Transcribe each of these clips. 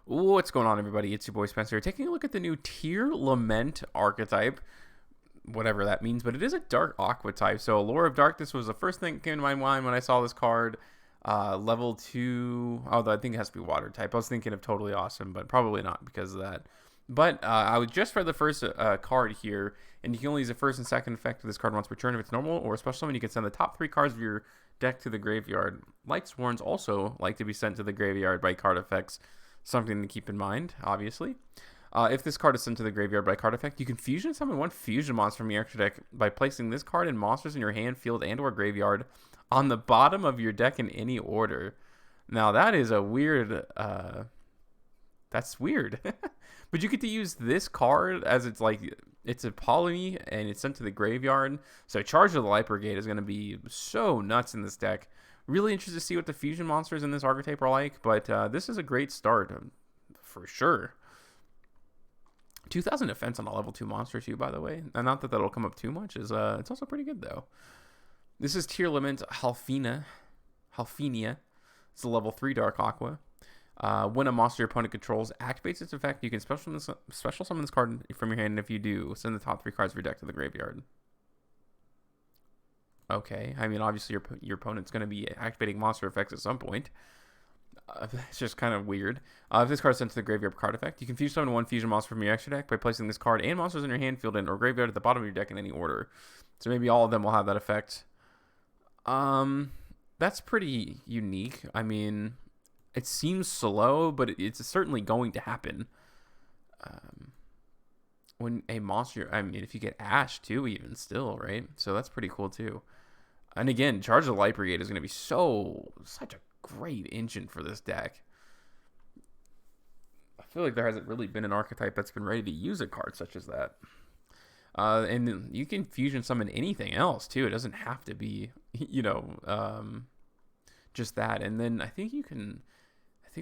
What's going on, everybody? It's your boy Spencer, taking a look at the new tier Lament archetype, whatever that means, but it is a dark aqua type. So Allure of Darkness was the first thing that came to my mind when I saw this card. Level 2, although I think it has to be water type. I was thinking of Totally Awesome, but probably not because of that. But I was just read the first card here, and you can only use the first and second effect of this card once per turn. If it's normal or a special summon, you can send the top 3 cards of your deck to the graveyard. Lightsworns also like to be sent to the graveyard by card effects, something to keep in mind, obviously. If this card is sent to the graveyard by card effect, you can fusion summon one fusion monster from your extra deck by placing this card and monsters in your hand, field, and or graveyard on the bottom of your deck in any order. Now that is a weird, that's weird. But you get to use this card as it's a poly and it's sent to the graveyard. So Charge of the Light Brigade is going to be so nuts in this deck. Really interested to see what the fusion monsters in this archetype are like, but this is a great start for sure. 2000 defense on a level 2 monster too, by the way. And not that that'll come up too much. It's also pretty good though. This is tier Lament Halfenia. It's a level 3 dark aqua. When a monster your opponent controls activates its effect, you can special summon this card from your hand. And if you do, send the top 3 cards of your deck to the graveyard. Okay, I mean, obviously your opponent's going to be activating monster effects at some point. It's just kind of weird. If this card is sent to the graveyard card effect, you can fusion summon one fusion monster from your extra deck by placing this card and monsters in your hand, field, and or graveyard at the bottom of your deck in any order. So maybe all of them will have that effect. That's pretty unique. I mean, it seems slow, but it's certainly going to happen. When a monster, I mean, if you get Ash too, even still, right? So that's pretty cool too. And again, Charge of the Light Brigade is going to be such a great engine for this deck. I feel like there hasn't really been an archetype that's been ready to use a card such as that. And you can fusion summon anything else too. It doesn't have to be, just that. And then I think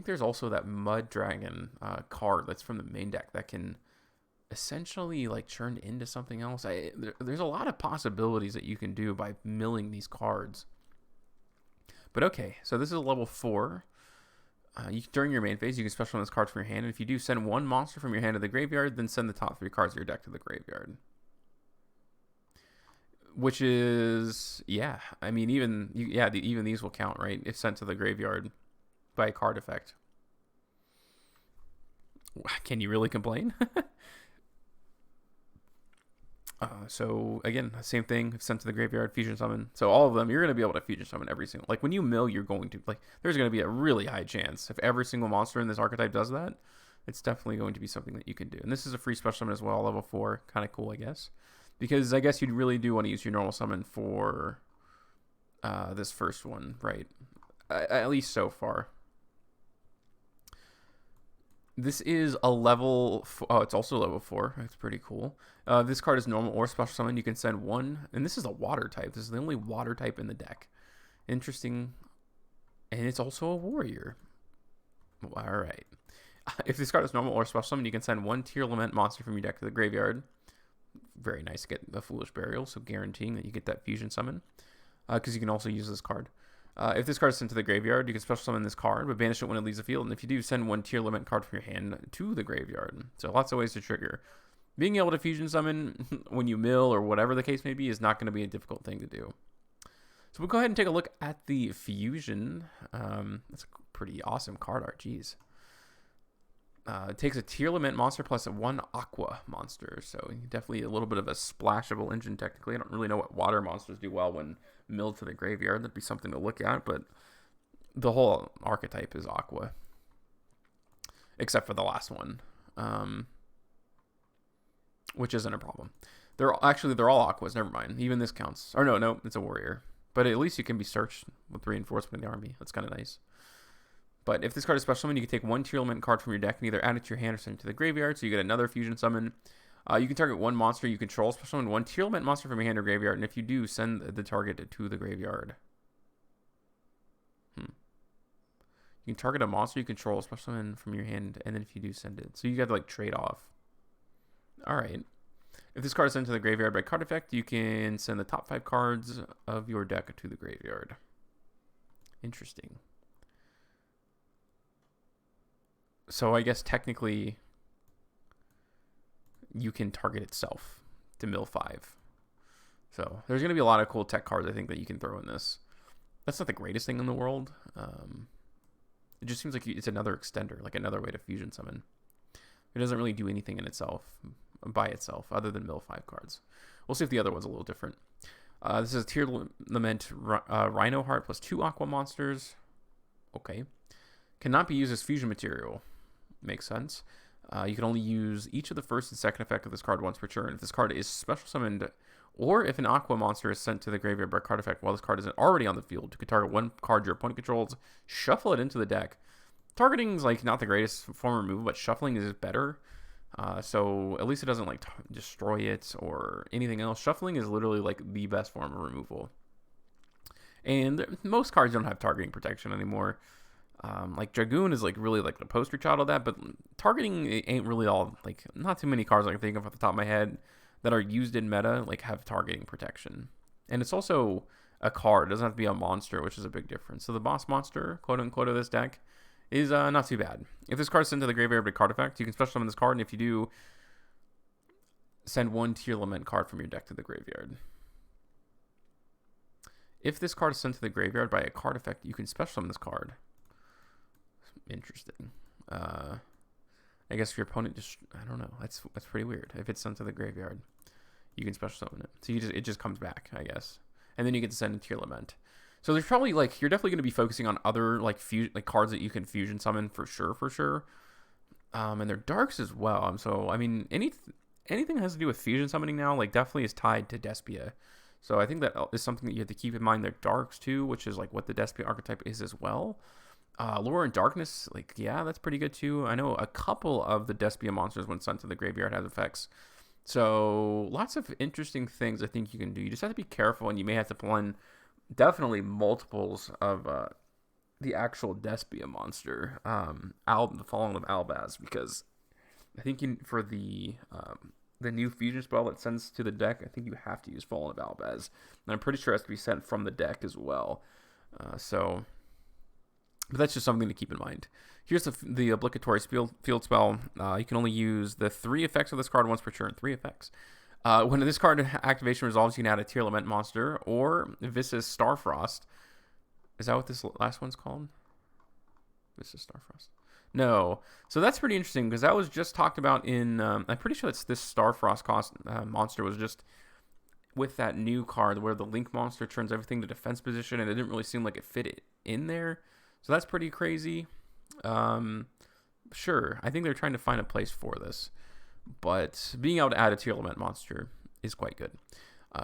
there's also that Mud Dragon card that's from the main deck that can essentially like churned into something else. There's a lot of possibilities that you can do by milling these cards. But okay, so this is a level 4. During your main phase, you can special summon this card from your hand, and if you do, send one monster from your hand to the graveyard, then send the top 3 cards of your deck to the graveyard. Which is, yeah, I mean, even these will count, right? If sent to the graveyard by a card effect. Can you really complain? So again, same thing, sent to the graveyard, fusion summon. So all of them, you're going to be able to fusion summon every single, like when you mill, you're going to, like, there's going to be a really high chance if every single monster in this archetype does that, it's definitely going to be something that you can do. And this is a free special summon as well, level 4, kind of cool, I guess, because I guess you'd really do want to use your normal summon for this first one, right? At least so far. This is a level... Oh, it's also level 4. That's pretty cool. This card is normal or special summon. You can send one... And this is a water type. This is the only water type in the deck. Interesting. And it's also a warrior. Alright. If this card is normal or special summon, you can send one tier Lament monster from your deck to the graveyard. Very nice to get the Foolish Burial, so guaranteeing that you get that fusion summon. Because you can also use this card. If this card is sent to the graveyard, you can special summon this card, but banish it when it leaves the field. And if you do, send one tier Lament card from your hand to the graveyard. So lots of ways to trigger. Being able to fusion summon when you mill or whatever the case may be is not going to be a difficult thing to do. So we'll go ahead and take a look at the fusion. That's a pretty awesome card art. Jeez. It takes a tier Lament monster plus a 1 aqua monster. So definitely a little bit of a splashable engine technically. I don't really know what water monsters do well when milled to the graveyard. That'd be something to look at, but the whole archetype is aqua. Except for the last one. Which isn't a problem. They're all aquas, never mind. Even this counts. Or no, it's a warrior. But at least you can be searched with reinforcement in the army. That's kind of nice. But if this card is special summon, you can take one tier Lament card from your deck and either add it to your hand or send it to the graveyard. So you get another fusion summon. You can target one monster you control, special summon one tier Lament monster from your hand or graveyard. And if you do, send the target to the graveyard. You can target a monster you control, special summon from your hand, and then if you do, send it. So you got to like trade off. Alright. If this card is sent to the graveyard by card effect, you can send the top 5 cards of your deck to the graveyard. Interesting. So I guess technically you can target itself to mill 5. So there's going to be a lot of cool tech cards, I think, that you can throw in this. That's not the greatest thing in the world. It just seems like it's another extender, like another way to fusion summon. It doesn't really do anything in itself, by itself, other than mill 5 cards. We'll see if the other one's a little different. This is a tier Lament Rhino Heart plus 2 Aqua monsters. Okay. Cannot be used as fusion material. Makes sense. You can only use each of the first and second effect of this card once per turn. If this card is special summoned, or if an Aqua monster is sent to the graveyard by card effect while this card isn't already on the field, you can target one card your opponent controls, shuffle it into the deck. Targeting is like not the greatest form of removal, but shuffling is better. So at least it doesn't like destroy it or anything else. Shuffling is literally like the best form of removal. And most cards don't have targeting protection anymore. Like Dragoon is like really like the poster child of that, but targeting ain't really all, like not too many cards I can think of off the top of my head that are used in meta like have targeting protection. And it's also a card, it doesn't have to be a monster, which is a big difference. So the boss monster, quote unquote, of this deck is not too bad. If this card is sent to the graveyard by card effect, you can special summon this card, and if you do, send one tier Lament card from your deck to the graveyard. If this card is sent to the graveyard by a card effect, you can special summon this card. Interesting. I guess if your opponent just, I don't know. That's pretty weird. If it's sent to the graveyard, you can special summon it. So it just comes back, I guess. And then you can send a tier Lament. So there's probably like, you're definitely going to be focusing on other like cards that you can fusion summon for sure. And they're darks as well. So I mean, anything that has to do with fusion summoning now, like definitely is tied to Despia. So I think that is something that you have to keep in mind. They're darks too, which is like what the Despia archetype is as well. Allure and Darkness, like, yeah, that's pretty good too. I know a couple of the Despia monsters when sent to the graveyard has effects. So lots of interesting things I think you can do. You just have to be careful, and you may have to pull in definitely multiples of the actual Despia monster, the Fallen of Albaz, because I think for the new fusion spell that sends to the deck, I think you have to use Fallen of Albaz, and I'm pretty sure it has to be sent from the deck as well. But that's just something to keep in mind. Here's the obligatory field spell. You can only use the 3 effects of this card once per turn. 3 effects. When this card activation resolves, you can add a tier Lament monster or Visas Starfrost. Is that what this last one's called? Visas Starfrost. No. So that's pretty interesting because that was just talked about in... I'm pretty sure this Starfrost monster was just with that new card where the Link monster turns everything to defense position, and it didn't really seem like it fit it in there. So that's pretty crazy. Sure, I think they're trying to find a place for this. But being able to add a tier Lament monster is quite good.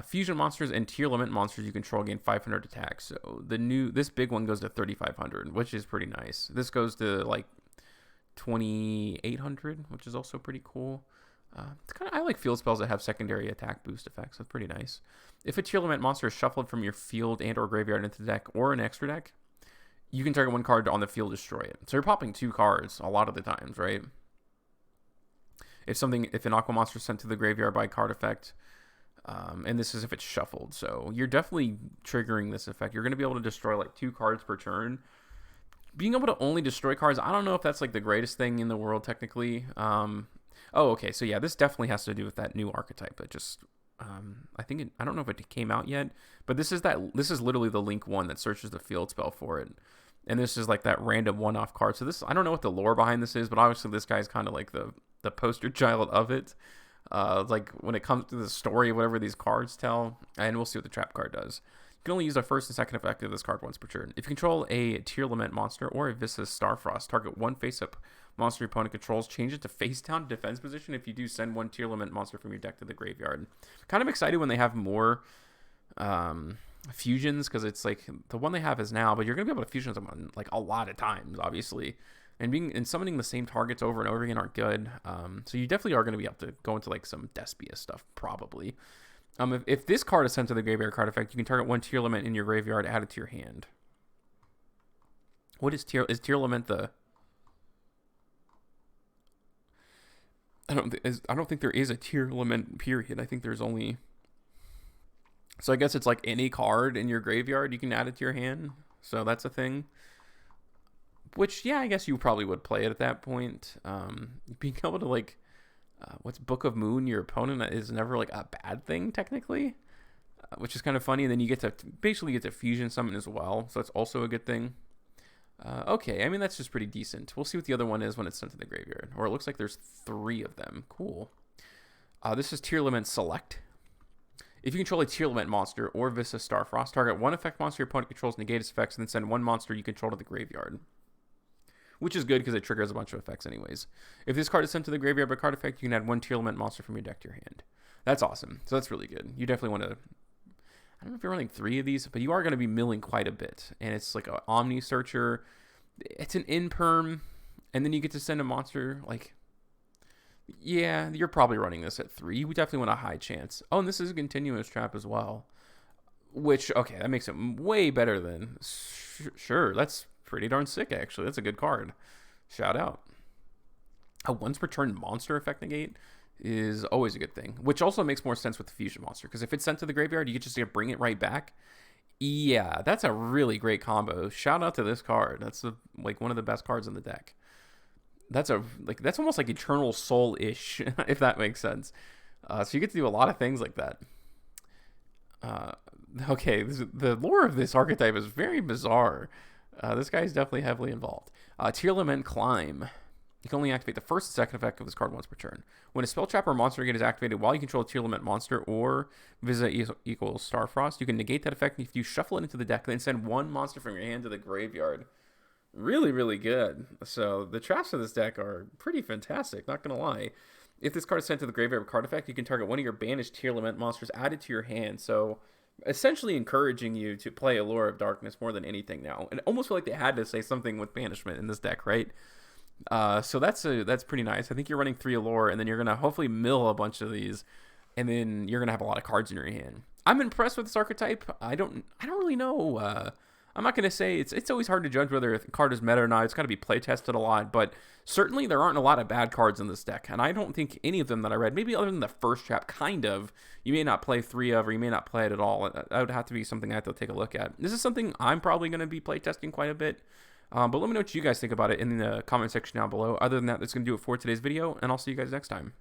Fusion monsters and tier Lament monsters you control gain 500 attack. So this big one goes to 3,500, which is pretty nice. This goes to like 2,800, which is also pretty cool. I like field spells that have secondary attack boost effects. That's pretty nice. If a tier Lament monster is shuffled from your field and or graveyard into the deck or an extra deck, you can target one card on the field, destroy it. So you're popping 2 cards a lot of the times, right? If an Aqua monster is sent to the graveyard by card effect, and this is if it's shuffled, so you're definitely triggering this effect. You're going to be able to destroy like 2 cards per turn. Being able to only destroy cards, I don't know if that's like the greatest thing in the world technically. Okay, so yeah, this definitely has to do with that new archetype. It just, I don't know if it came out yet, but this is literally the Link one that searches the field spell for it. And this is like that random one-off card. So I don't know what the lore behind this is, but obviously this guy's kind of like the poster child of it. Like when it comes to the story of whatever these cards tell, and we'll see what the trap card does. You can only use the first and second effect of this card once per turn. If you control a tier Lament monster or a Visas Starfrost, target one face-up monster your opponent controls, change it to face-down defense position. If you do, send one tier Lament monster from your deck to the graveyard. Kind of excited when they have more fusions, because it's like the one they have is now, but you're gonna be able to fusion them like a lot of times, obviously, and summoning the same targets over and over again aren't good. So you definitely are gonna be able to go into like some Despia stuff probably. If this card is sent to the graveyard card effect, you can target one tier Lament in your graveyard, add it to your hand. What is tier Lament the? I don't think there is a tier Lament period. I think there's only. So I guess it's like any card in your graveyard, you can add it to your hand. So that's a thing. Which, yeah, I guess you probably would play it at that point. Being able to, like, what's Book of Moon, your opponent is never, like, a bad thing, technically. Which is kind of funny. And then you get to, basically get to fusion summon as well. So that's also a good thing. Okay, I mean, that's just pretty decent. We'll see what the other one is when it's sent to the graveyard. Or it looks like there's 3 of them. Cool. This is Tier Lament Select. If you control a Tier Lament monster or Vista Starfrost, target 1 effect monster your opponent controls, negate its effects, and then send 1 monster you control to the graveyard. Which is good because it triggers a bunch of effects anyways. If this card is sent to the graveyard by card effect, you can add 1 Tier Lament monster from your deck to your hand. That's awesome. So that's really good. You definitely want to... I don't know if you're running 3 of these, but you are going to be milling quite a bit. And it's like an Omni Searcher. It's an in-perm. And then you get to send a monster, like... Yeah, you're probably running this at 3. You definitely want a high chance. Oh, and this is a continuous trap as well. Which, okay, that makes it way better than... Sure, that's pretty darn sick, actually. That's a good card. Shout out. A once per turn monster effect negate is always a good thing. Which also makes more sense with the fusion monster. Because if it's sent to the graveyard, you can just bring it right back. Yeah, that's a really great combo. Shout out to this card. That's like one of the best cards in the deck. That's almost like Eternal Soul-ish, if that makes sense. So you get to do a lot of things like that. Okay, the lore of this archetype is very bizarre. This guy's definitely heavily involved. Tier Lament Climb. You can only activate the first and second effect of this card once per turn. When a spell trap or monster negate is activated while you control a Tier Lament monster or Visa equals Starfrost, you can negate that effect if you shuffle it into the deck, then send 1 monster from your hand to the graveyard. Really, really good. So the traps of this deck are pretty fantastic, not going to lie. If this card is sent to the graveyard with card effect, you can target 1 of your banished Tier Lament monsters added to your hand. So essentially encouraging you to play Allure of Darkness more than anything now. And almost feel like they had to say something with banishment in this deck, right? So that's pretty nice. I think you're running 3 Allure, and then you're going to hopefully mill a bunch of these, and then you're going to have a lot of cards in your hand. I'm impressed with this archetype. I don't really know. I'm not going to say it's always hard to judge whether a card is meta or not. It's got to be play tested a lot, but certainly there aren't a lot of bad cards in this deck, and I don't think any of them that I read, maybe other than the first trap, kind of, you may not play 3 of, or you may not play it at all. That would have to be something I have to take a look at. This is something I'm probably going to be play testing quite a bit, but let me know what you guys think about it in the comment section down below. Other than that, that's going to do it for today's video, and I'll see you guys next time.